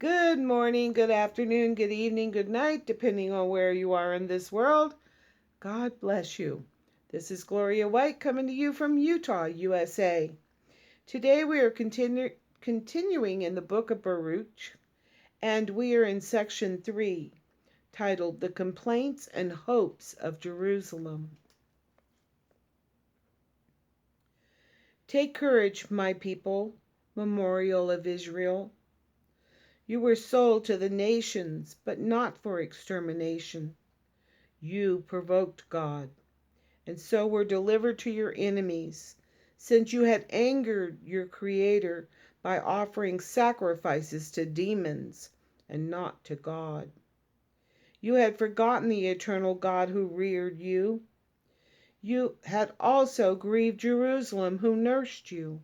Good morning, good afternoon, good evening, good night, depending on where you are in this world. God bless you. This is Gloria White coming to you from Utah, USA. Today we are continuing in the book of Baruch, and we are in section 3, titled The Complaints and Hopes of Jerusalem. Take courage, my people, memorial of Israel. You were sold to the nations, but not for extermination. You provoked God, and so were delivered to your enemies, since you had angered your Creator by offering sacrifices to demons and not to God. You had forgotten the eternal God who reared you. You had also grieved Jerusalem who nursed you.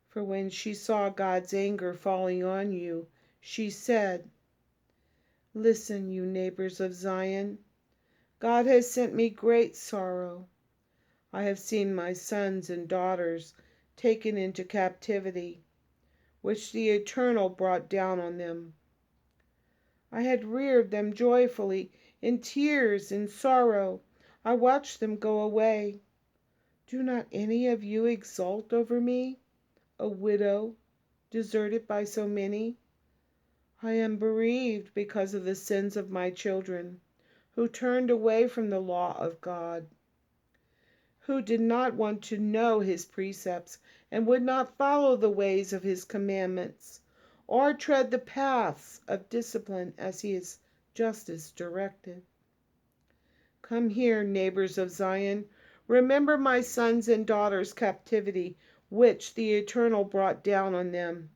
For when she saw God's anger falling on you, she said, "Listen, you neighbors of Zion. God has sent me great sorrow. I have seen my sons and daughters taken into captivity, which the Eternal brought down on them. I had reared them joyfully, in tears and sorrow. I watched them go away. Do not any of you exult over me, a widow, deserted by so many? I am bereaved because of the sins of my children, who turned away from the law of God, who did not want to know his precepts and would not follow the ways of his commandments, or tread the paths of discipline as his justice directed. Come here, neighbors of Zion, remember my sons and daughters' captivity, which the Eternal brought down on them.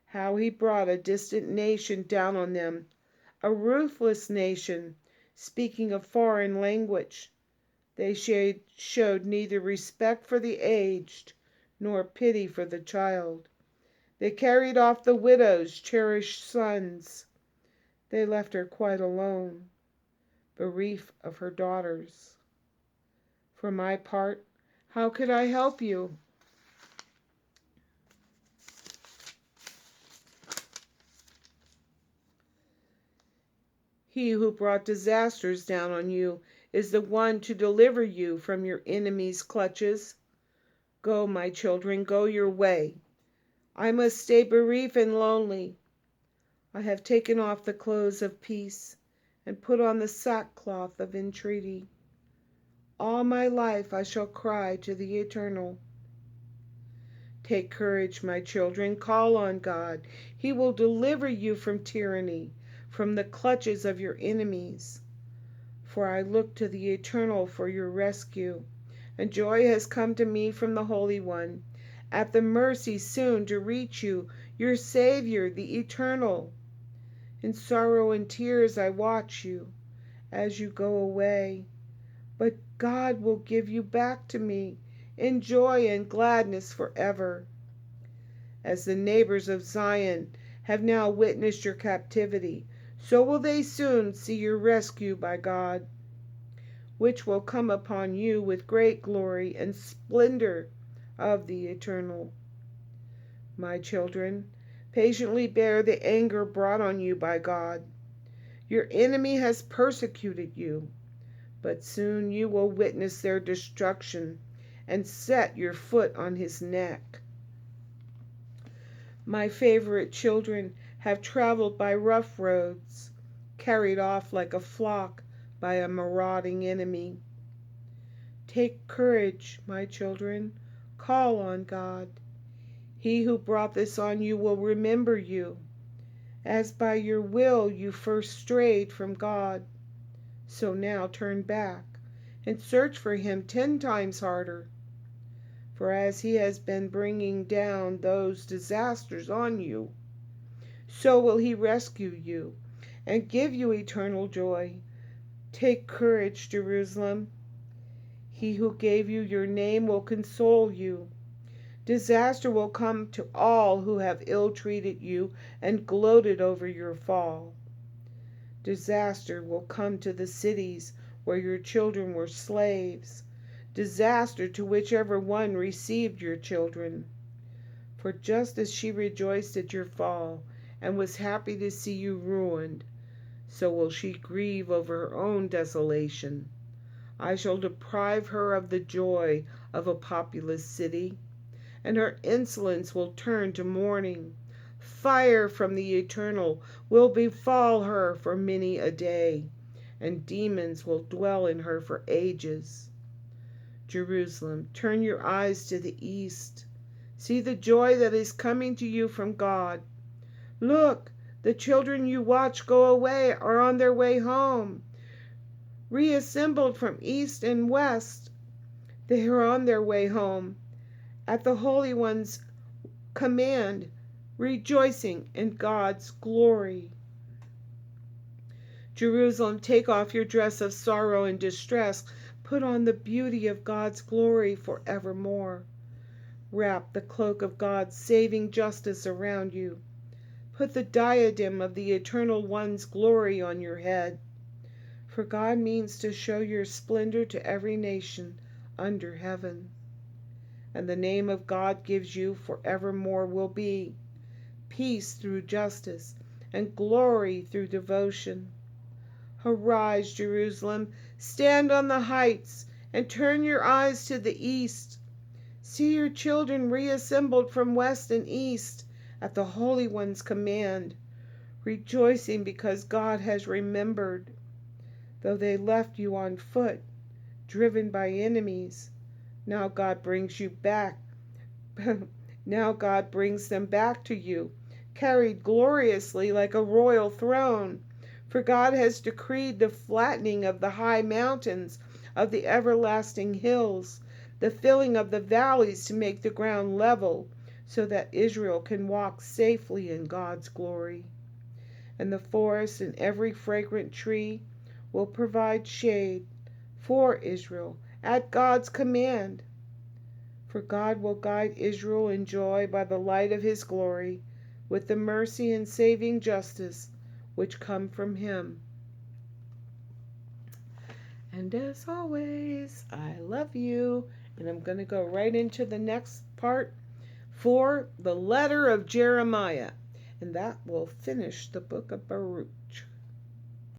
How he brought a distant nation down on them, a ruthless nation, speaking a foreign language. They showed neither respect for the aged nor pity for the child. They carried off the widow's cherished sons. They left her quite alone, bereft of her daughters. For my part, how could I help you? He who brought disasters down on you is the one to deliver you from your enemies' clutches. Go, my children, go your way. I must stay bereaved and lonely. I have taken off the clothes of peace and put on the sackcloth of entreaty. All my life I shall cry to the Eternal. Take courage, my children, call on God. He will deliver you from tyranny, from the clutches of your enemies. For I look to the Eternal for your rescue, and joy has come to me from the Holy One, at the mercy soon to reach you, your Savior, the Eternal. In sorrow and tears I watch you as you go away, but God will give you back to me in joy and gladness forever. As the neighbors of Zion have now witnessed your captivity, so will they soon see your rescue by God, which will come upon you with great glory and splendor of the Eternal. My children, patiently bear the anger brought on you by God. Your enemy has persecuted you, but soon you will witness their destruction and set your foot on his neck. My favorite children have traveled by rough roads, carried off like a flock by a marauding enemy. Take courage, my children, call on God. He who brought this on you will remember you, as by your will you first strayed from God. So now turn back and search for him 10 times harder. For as he has been bringing down those disasters on you, so will he rescue you and give you eternal joy. Take courage, Jerusalem. He who gave you your name will console you. Disaster will come to all who have ill-treated you and gloated over your fall. Disaster will come to the cities where your children were slaves. Disaster to whichever one received your children. For just as she rejoiced at your fall and was happy to see you ruined. So will she grieve over her own desolation. I shall deprive her of the joy of a populous city, and her insolence will turn to mourning. Fire from the Eternal will befall her for many a day, and demons will dwell in her for ages. Jerusalem, turn your eyes to the east. See the joy that is coming to you from God. Look, the children you watch go away are on their way home, reassembled from east and west. They are on their way home at the Holy One's command, rejoicing in God's glory. Jerusalem, take off your dress of sorrow and distress. Put on the beauty of God's glory forevermore. Wrap the cloak of God's saving justice around you. Put the diadem of the Eternal One's glory on your head. For God means to show your splendor to every nation under heaven. And the name of God gives you forevermore will be peace through justice and glory through devotion. Arise, Jerusalem, stand on the heights and turn your eyes to the east. See your children reassembled from west and east at the Holy One's command, rejoicing because God has remembered. Though they left you on foot, driven by enemies, now God brings you back. Now God brings them back to you, carried gloriously like a royal throne. For God has decreed the flattening of the high mountains, of the everlasting hills, the filling of the valleys to make the ground level, so that Israel can walk safely in God's glory. And the forest and every fragrant tree will provide shade for Israel at God's command. For God will guide Israel in joy by the light of his glory, with the mercy and saving justice which come from him. And as always, I love you. And I'm going to go right into the next part for the letter of Jeremiah. And that will finish the book of Baruch.